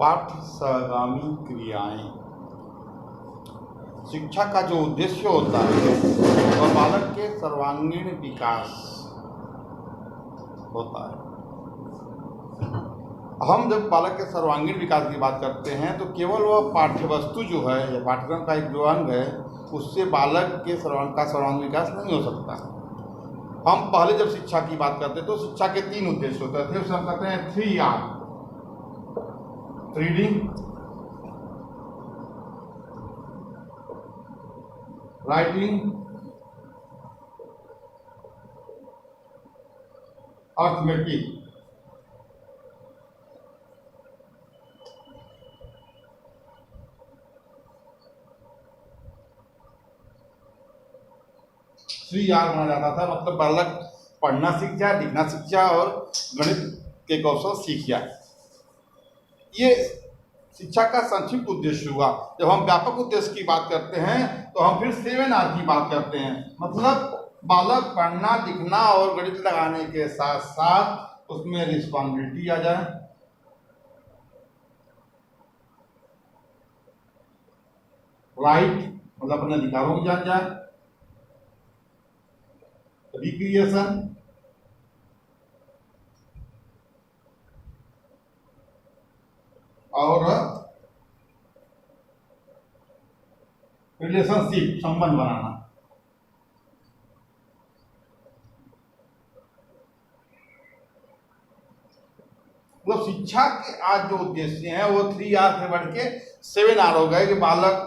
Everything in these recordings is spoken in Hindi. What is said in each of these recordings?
पाठ्य सहगामी क्रियाएं। शिक्षा का जो उद्देश्य होता है वह बालक के सर्वांगीण विकास होता है। हम जब बालक के सर्वांगीण विकास की बात करते हैं तो केवल वह पाठ्य वस्तु जो है या पाठ्यक्रम का एक जो अंग है उससे बालक के सर्वांगीण विकास नहीं हो सकता। हम पहले जब शिक्षा की बात करते तो शिक्षा के 3 उद्देश्य होते थे, उसे हम कहते हैं 3R: reading, writing, arithmetic. R माना जाता था, मतलब बालक पढ़ना सीख जाए, लिखना सीख जाए और गणित के कौशल सीख जाए। ये शिक्षा का संक्षिप्त उद्देश्य हुआ। जब हम व्यापक उद्देश्य की बात करते हैं तो हम फिर 7R की बात करते हैं, मतलब बालक पढ़ना लिखना और गणित लगाने के साथ साथ उसमें रिस्पॉन्सिबिलिटी आ जाए, राइट मतलब अपने अधिकारों को जान जाए, रिक्रिएशन और रिलेशनशिप, संबंध बनाना। मतलब शिक्षा के आज जो उद्देश्य हैं वो 3R से बढ़ के 7R हो गए कि बालक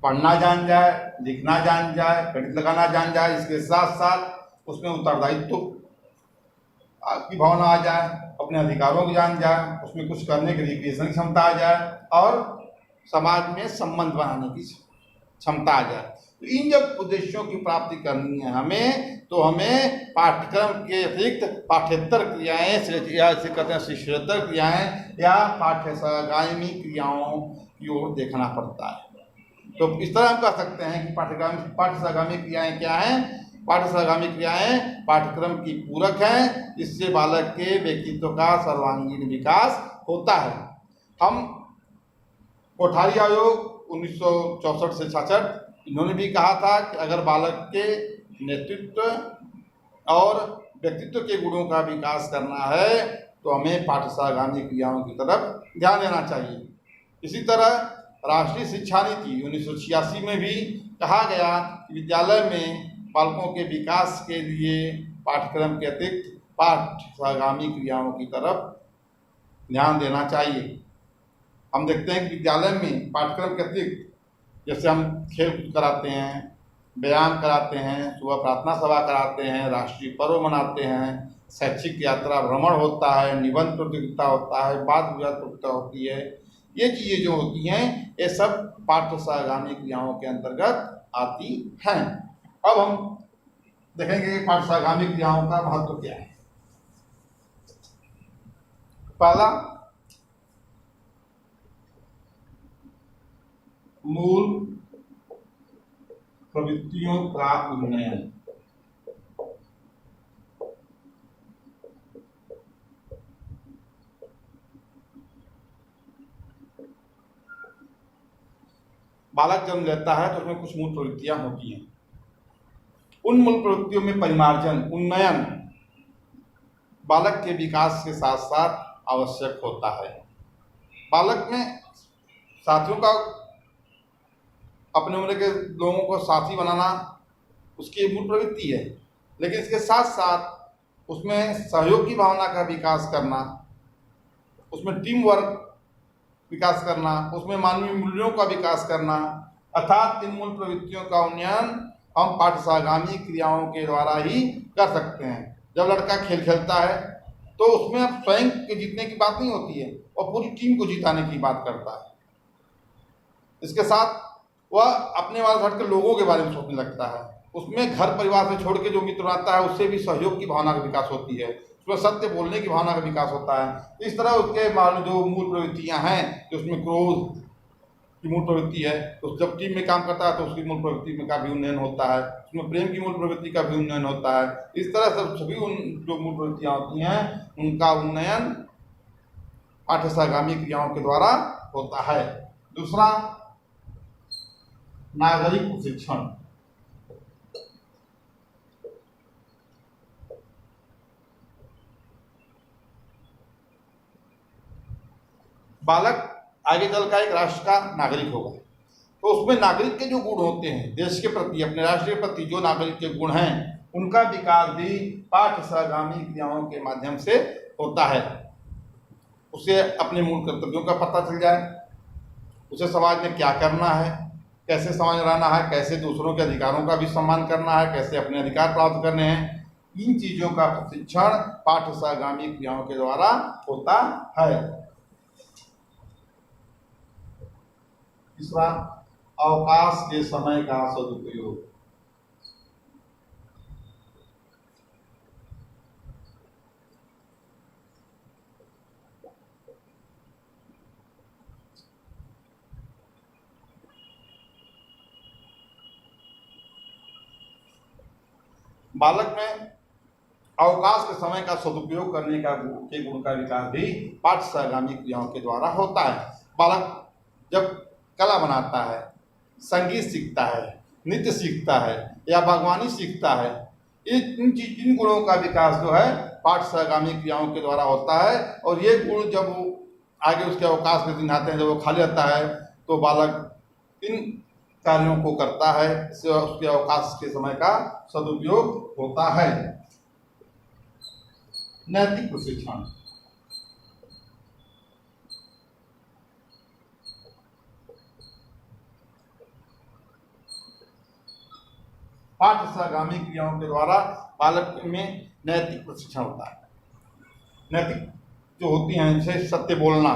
पढ़ना जान जाए, लिखना जान जाए, गणित लगाना जान जाए, इसके साथ साथ उसमें उत्तरदायित्व की भावना आ जाए, अपने अधिकारों को जान जाए, उसमें कुछ करने की रिक्रिएशन की क्षमता आ जाए और समाज में संबंध बनाने की क्षमता आ जाए। तो इन जब उद्देश्यों की प्राप्ति करनी है हमें, तो हमें पाठ्यक्रम के अतिरिक्त पाठ्येतर क्रियाएं या इसे कहते हैं शिष्येतर क्रियाएं या पाठ्य सहगामी क्रियाओं की ओर देखना पड़ता है। तो इस तरह हम कह सकते हैं कि पाठ्य सहगामी क्रियाएं क्या हैं? पाठ्य सहगामी क्रियाएं पाठ्यक्रम की पूरक हैं, इससे बालक के व्यक्तित्व का सर्वांगीण विकास होता है। हम कोठारी आयोग 1964 से 66 इन्होंने भी कहा था कि अगर बालक के नेतृत्व और व्यक्तित्व के गुणों का विकास करना है तो हमें पाठ्य सहगामी क्रियाओं की तरफ ध्यान देना चाहिए। इसी तरह राष्ट्रीय शिक्षा नीति 1986 में भी कहा गया कि विद्यालय में बालकों के विकास के लिए पाठ्यक्रम के अतिरिक्त पाठ्य सहगामी क्रियाओं की तरफ ध्यान देना चाहिए। हम देखते हैं कि विद्यालय में पाठ्यक्रम के अतिरिक्त जैसे हम खेल कूद कराते हैं, व्यायाम कराते हैं, सुबह प्रार्थना सभा कराते हैं, राष्ट्रीय पर्व मनाते हैं, शैक्षिक यात्रा भ्रमण होता है, निबंध प्रतियोगिता होता है, वाद विवाद प्रतियोगिता होती है। ये चीज़ें जो होती हैं ये सब पाठ्य सहगामी क्रियाओं के अंतर्गत आती हैं। अब हम देखेंगे कि पाठ्य सहगामी क्रियाओं का महत्व क्या है। पहला, मूल प्रवृत्तियों का उन्नयन। बालक जन्म लेता है तो उसमें कुछ मूल प्रवृत्तियां होती हैं। उन मूल प्रवृत्तियों में परिमार्जन, उन्नयन बालक के विकास के साथ साथ आवश्यक होता है। बालक में साथियों का, अपने उम्र के लोगों को साथी बनाना उसकी मूल प्रवृत्ति है, लेकिन इसके साथ साथ उसमें सहयोग की भावना का विकास करना, उसमें टीम वर्क विकास करना, उसमें मानवीय मूल्यों का विकास करना, अर्थात इन मूल प्रवृत्तियों का उन्नयन हम पाठ्य सहगामी क्रियाओं के द्वारा ही कर सकते हैं। जब लड़का खेल खेलता है तो उसमें अब स्वयं के जीतने की बात नहीं होती है और पूरी टीम को जिताने की बात करता है। इसके साथ वह अपने वाले हट के लोगों के बारे में सोचने लगता है। उसमें घर परिवार से छोड़ के जो मित्र आता है उससे भी सहयोग की भावना का विकास होती है, उसमें सत्य बोलने की भावना का विकास होता है। इस तरह उसके जो मूल प्रवृत्तियां हैं, जो उसमें क्रोध, की मूल प्रवृत्ति है, तो जब टीम में काम करता है तो उसकी मूल प्रवृत्ति में का भी उन्नयन होता है, उसमें प्रेम की मूल प्रवृत्ति का भी उन्नयन होता है। इस तरह से सभी जो मूल प्रवृत्तियाँ होती हैं उनका उन्नयन पाठ्यसागामी क्रियाओं के द्वारा होता है। दूसरा, नागरिक प्रशिक्षण। बालक आगे चलकर एक राष्ट्र का नागरिक होगा, तो उसमें नागरिक के जो गुण होते हैं देश के प्रति, अपने राष्ट्र के प्रति जो नागरिक के गुण हैं उनका विकास भी पाठ्यसागामी क्रियाओं के माध्यम से होता है। उसे अपने मूल कर्तव्यों का पता चल जाए, उसे समाज में क्या करना है, कैसे समाज रहना है, कैसे दूसरों के अधिकारों का भी सम्मान करना है, कैसे अपने अधिकार प्राप्त करने हैं, इन चीजों का प्रशिक्षण पाठ्यसागामी क्रियाओं के द्वारा होता है। तीसरा, अवकाश के समय का सदुपयोग। बालक में अवकाश के समय का सदुपयोग करने का के गुण का विकास भी पाठ्यसागामी क्रियाओं के द्वारा होता है। बालक जब कला बनाता है, संगीत सीखता है, नृत्य सीखता है या बागवानी सीखता है, इन गुणों का विकास जो है पाठ्यसागामी क्रियाओं के द्वारा होता है। और ये गुण जब वो आगे उसके अवकाश के दिन आते हैं, जब वो खाली रहता है, तो बालक इन कार्यों को करता है, इससे उसके अवकाश के समय का सदुपयोग होता है। नैतिक प्रशिक्षण। पाठ्यसागामी क्रियाओं के द्वारा बालक में नैतिक प्रशिक्षण होता है। नैतिक जो होती हैं, जैसे सत्य बोलना,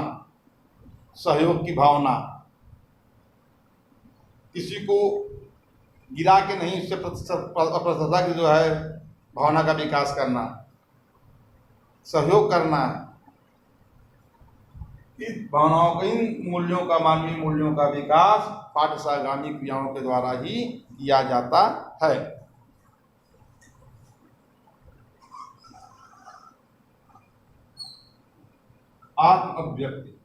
सहयोग की भावना, किसी को गिरा के नहीं उससे प्रशंसा की जो है भावना का विकास करना, सहयोग करना, इन भावनाओं का, इन मूल्यों का, मानवीय मूल्यों का विकास पाठ्यसागामी क्रियाओं के द्वारा ही किया जाता है। आत्म अभिव्यक्ति।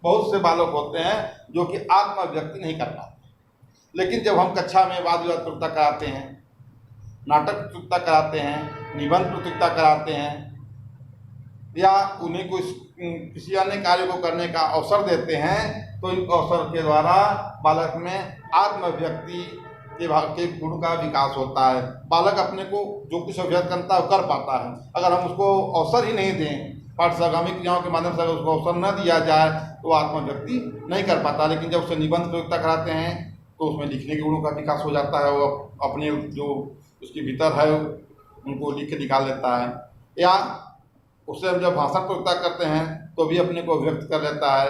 बहुत से बालक होते हैं जो कि आत्म अभिव्यक्ति नहीं कर पाते, लेकिन जब हम कक्षा में वाद विवाद प्रतियोगिता कराते हैं, नाटक प्रतियोगिता कराते हैं, निबंध प्रतियोगिता कराते हैं या उन्हें किसी अन्य कार्य को करने का अवसर देते हैं, तो इन अवसर के द्वारा बालक में आत्म अभिव्यक्ति के गुण का विकास होता है। बालक अपने को जो कुछ अभिव्यक्त करता है वो कर पाता है। अगर हम उसको अवसर ही नहीं दें, पाठ्यसागामी क्रियाओं के माध्यम से अगर उसको अवसर न दिया जाए तो आत्मव्यक्ति नहीं कर पाता। लेकिन जब उसे निबंध प्रतियोगिता कराते हैं तो उसमें लिखने के गुणों का विकास हो जाता है, वो अपने जो उसके भीतर है उनको लिख के निकाल लेता है। या उससे हम जब भाषण प्रतियोगिता करते हैं तो भी अपने को व्यक्त कर लेता है।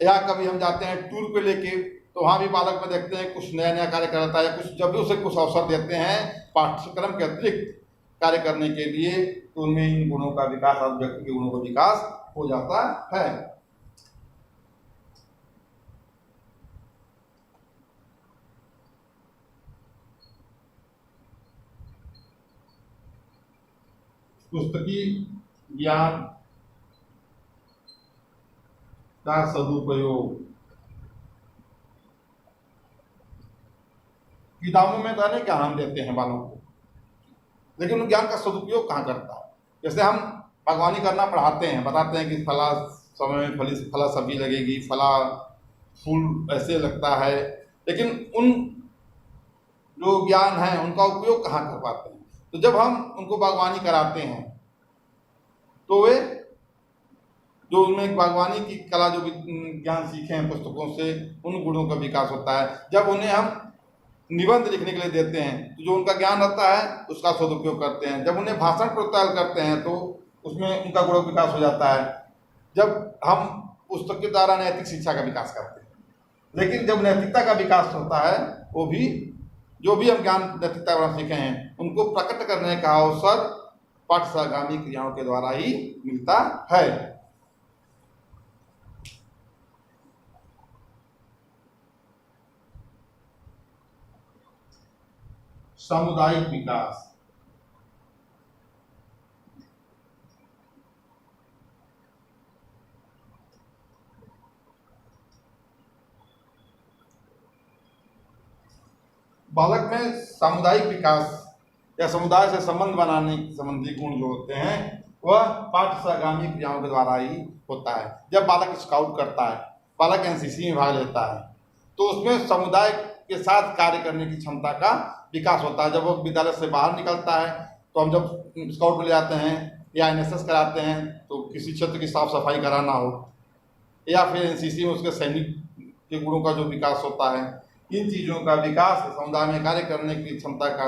या कभी हम जाते हैं टूर पे लेके, तो वहाँ भी बालक में देखते हैं कुछ नया नया कार्य करता है, कुछ जब भी उसे कुछ अवसर देते हैं पाठ्यक्रम के अतिरिक्त कार्य करने के लिए, तो उनमें इन गुणों का विकास, व्यक्ति के गुणों का विकास हो जाता है। पुस्तकी ज्ञान का सदुपयोग। किताबों में तो अनेक ज्ञान हम देते हैं बालों को, लेकिन उन ज्ञान का सदुपयोग कहाँ करता है। जैसे हम बागवानी करना पढ़ाते हैं, बताते हैं कि फला समय में फला सब्जी लगेगी, फला फूल ऐसे लगता है, लेकिन उन जो ज्ञान है उनका उपयोग कहाँ कर पाते हैं। तो जब हम उनको बागवानी कराते हैं तो वे जो उनमें बागवानी की कला जो ज्ञान सीखे हैं पुस्तकों से, उन गुणों का विकास होता है। जब उन्हें हम निबंध लिखने के लिए देते हैं तो जो उनका ज्ञान रहता है उसका सदुपयोग करते हैं। जब उन्हें भाषण प्रतियोगिता करते हैं तो उसमें उनका गुण विकास हो जाता है। जब हम पुस्तक के द्वारा नैतिक शिक्षा का विकास करते हैं, लेकिन जब नैतिकता का विकास होता है वो भी जो भी हम ज्ञान नैतिकता में सीखे हैं उनको प्रकट करने का अवसर पाठशागामी क्रियाओं के द्वारा ही मिलता है। सामुदायिक विकास। बालक में सामुदायिक विकास या समुदाय से संबंध बनाने संबंधी गुण जो होते हैं वह पाठशागामी क्रियाओं के द्वारा ही होता है। जब बालक स्काउट करता है, बालक एनसीसी में भाग लेता है, तो उसमें समुदाय के साथ कार्य करने की क्षमता का विकास होता है। जब वो विद्यालय से बाहर निकलता है तो हम जब स्काउट में ले जाते हैं या एनएसएस कराते हैं तो किसी क्षेत्र की साफ सफाई कराना हो या फिर एनसीसी में उसके सैनिक के गुणों का जो विकास होता है, इन चीज़ों का विकास, समुदाय में कार्य करने की क्षमता का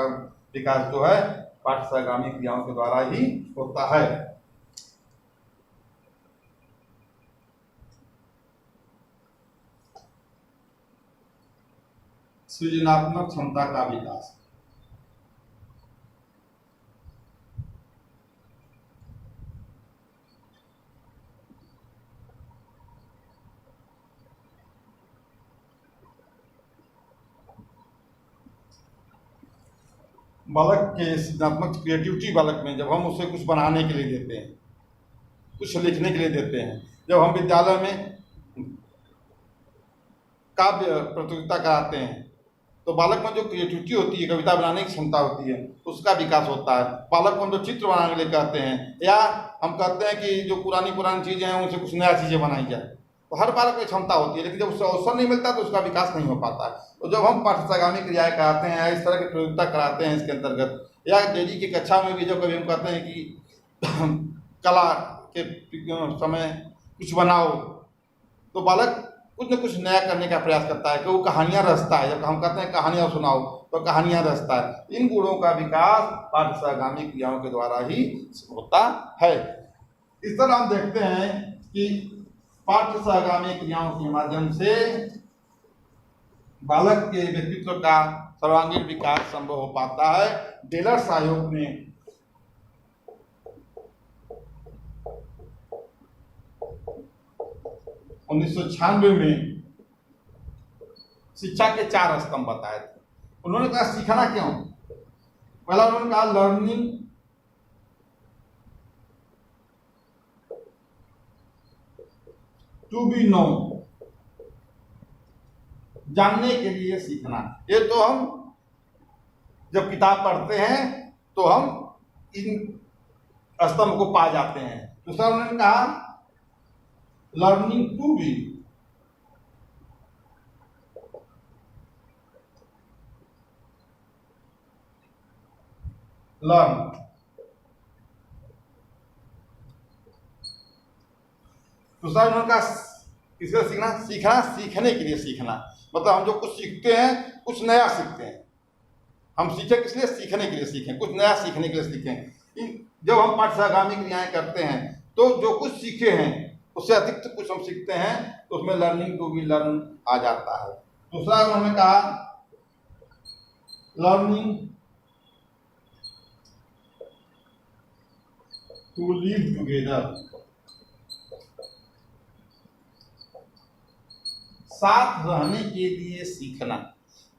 विकास जो है पाठशागामी क्रियाओं के द्वारा ही होता है। सृजनात्मक क्षमता का विकास। बालक के सृजनात्मक क्रिएटिविटी बालक में जब हम उसे कुछ बनाने के लिए देते हैं, कुछ लिखने के लिए देते हैं, जब हम विद्यालय में काव्य प्रतियोगिता कराते हैं तो बालक में जो क्रिएटिविटी होती है, कविता बनाने की क्षमता होती है, उसका विकास होता है। बालक को हम जो चित्र बनाने के लिए कहते हैं या हम कहते हैं कि जो पुरानी चीज़ें हैं उनसे कुछ नया चीज़ें बनाई जाए, तो हर बालक में क्षमता होती है, लेकिन जब उससे अवसर नहीं मिलता तो उसका विकास नहीं हो पाता है। तो जब हम पाठशागामी क्रियाएं कराते हैं या इस तरह की प्रतियोगिता कराते हैं इसके अंतर्गत, या डेली की कक्षा में भी जब कभी हम कहते हैं कि कला के समय कुछ बनाओ, तो बालक कुछ न कुछ नया करने का प्रयास करता है कि वो कहानियाँ रचता है। जब हम कहते हैं कहानियाँ सुनाओ तो कहानियाँ रचता है। इन गुणों का विकास पाठशागामी क्रियाओं के द्वारा ही होता है। इस तरह हम देखते हैं कि पाठशागामी क्रियाओं के माध्यम से बालक के व्यक्तित्व का सर्वांगीण विकास संभव हो पाता है। डेलर्स आयोग ने 1996 में शिक्षा के 4 स्तंभ बताए थे। उन्होंने कहा सीखना क्यों? पहला उन्होंने कहा लर्निंग टू बी नोन, जानने के लिए सीखना। ये तो हम जब किताब पढ़ते हैं तो हम इन स्तंभ को पा जाते हैं। दूसरा उन्होंने कहा लर्निंग टू बी, लर्न। दूसरा उन्होंने कहा किससे सीखना? सीखना सीखने के लिए सीखना, मतलब हम जो कुछ सीखते हैं कुछ नया सीखते हैं। हम सीखें किस लिए? सीखने के लिए सीखें, कुछ नया सीखने के लिए सीखें। जब हम पाठशागामी क्रियाएं करते हैं तो जो कुछ सीखे हैं उससे अधिक कुछ हम सीखते हैं, तो उसमें लर्निंग टू बी लर्न आ जाता है। दूसरा उन्होंने कहा लर्निंग टू लिव टुगेदर, साथ रहने के लिए सीखना।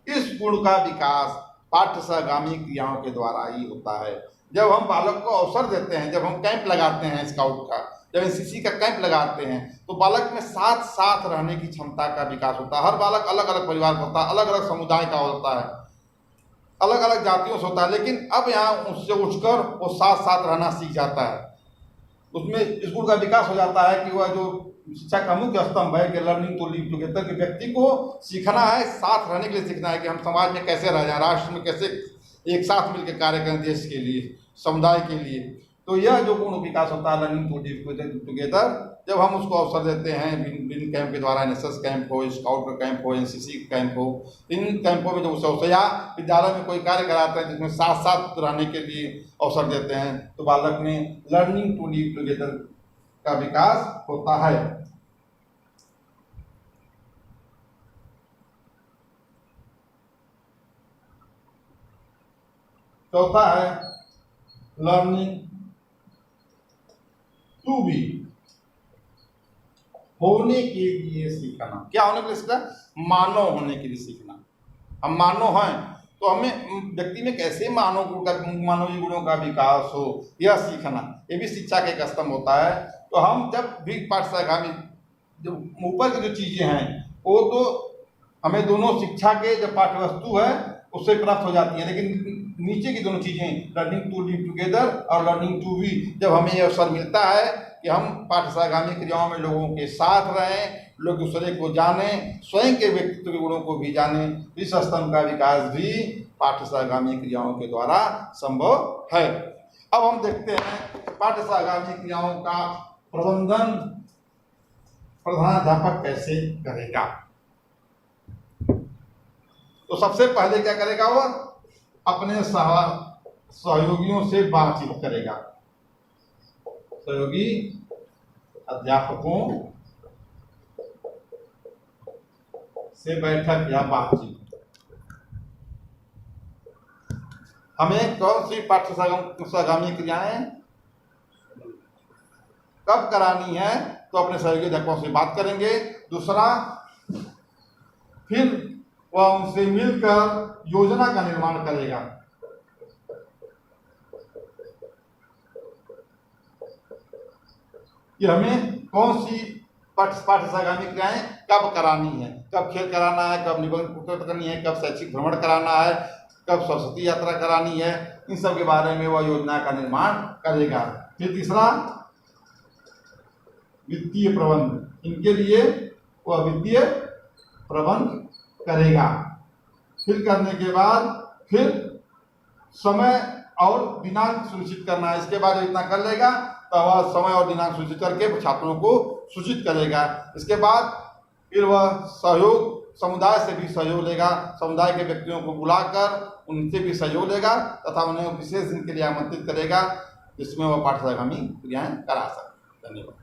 इस गुण का विकास पाठशागामी क्रियाओं के द्वारा ही होता है। जब हम बालक को अवसर देते हैं, जब हम कैंप लगाते हैं स्काउट का, जब एनसीसी का कैंप लगाते हैं, तो बालक में साथ साथ रहने की क्षमता का विकास होता है। हर बालक अलग अलग परिवार का होता है, अलग अलग समुदाय का होता है, अलग अलग जातियों से होता है, लेकिन अब यहाँ उससे उठकर वो साथ साथ रहना सीख जाता है। उसमें इस गुण का विकास हो जाता है कि वह जो शिक्षा का मुख्य स्तंभ है कि लर्निंग टू लिव टुगेदर, कि व्यक्ति को सीखना है, साथ रहने के लिए सीखना है कि हम समाज में कैसे रह जाएं, राष्ट्र में कैसे एक साथ मिलकर कार्य करें, देश के लिए, समुदाय के लिए। तो यह जो गुण विकास होता है लर्निंग टू लिव टुगेदर, जब हम उसको अवसर देते हैं विभिन्न कैंप के द्वारा, एनएसएस कैंप हो, स्काउट का कैंप हो, एनसीसी कैंप हो, इन कैंपों में जो उसे अवसर, या विद्यालय में कोई कार्य कराते हैं जिसमें साथ साथ रहने के लिए अवसर देते हैं, तो बालक में लर्निंग टू लिव टुगेदर का विकास होता है। चौथा है लर्निंग टू बी, होने के लिए सीखना। क्या होने के लिए सीखना? मानव होने के लिए सीखना। हम मानव हैं तो हमें व्यक्ति में कैसे मानवीय गुणों का विकास हो, यह सीखना, ये भी शिक्षा का एक स्तंभ होता है। तो हम जब भी पाठशालागामी, जो ऊपर की जो चीजें हैं वो तो हमें दोनों शिक्षा के जो पाठ्य वस्तु है उससे प्राप्त हो जाती है, लेकिन नीचे की दोनों चीजें लर्निंग टू लिव टुगेदर और लर्निंग टू बी, जब हमें यह अवसर मिलता है कि हम पाठशालागामी क्रियाओं में लोगों के साथ रहें, लोग दूसरे को जानें, स्वयं के व्यक्तित्व के गुणों को भी जानें, इस स्तंभ का विकास भी पाठशालागामी क्रियाओं के द्वारा संभव है। अब हम देखते हैं पाठशालागामी क्रियाओं का प्रबंधन प्रधानाध्यापक कैसे करेगा। तो सबसे पहले क्या करेगा? वो अपने सहयोगियों से बातचीत करेगा, सहयोगी अध्यापकों से बैठक या बातचीत। हमें कौन सी पाठशालागामी क्रियाएं कब करानी है, तो अपने सहयोगी अध्यापकों से बात करेंगे। दूसरा, फिर वह उनसे मिलकर योजना का निर्माण करेगा। कि हमें कौन सी पाठशालागामी क्रियाएं कब करानी है, कब खेल कराना है, कब निबंध करनी है, कब शैक्षिक भ्रमण कराना है, कब सरस्वती यात्रा करानी है, इन सब के बारे में वह योजना का निर्माण करेगा। फिर तीसरा, वित्तीय प्रबंध, इनके लिए वह वित्तीय प्रबंध करेगा। फिर करने के बाद फिर समय और दिनांक सुनिश्चित करना है। इसके बाद इतना कर लेगा तो वह समय और दिनांक सूचित करके छात्रों को सूचित करेगा। इसके बाद फिर वह सहयोग, समुदाय से भी सहयोग लेगा, समुदाय के व्यक्तियों को बुलाकर उनसे भी सहयोग लेगा तथा उन्हें विशेष दिन के लिए आमंत्रित करेगा जिसमें वह पाठशालागामी क्रियाएं करा सकते। धन्यवाद।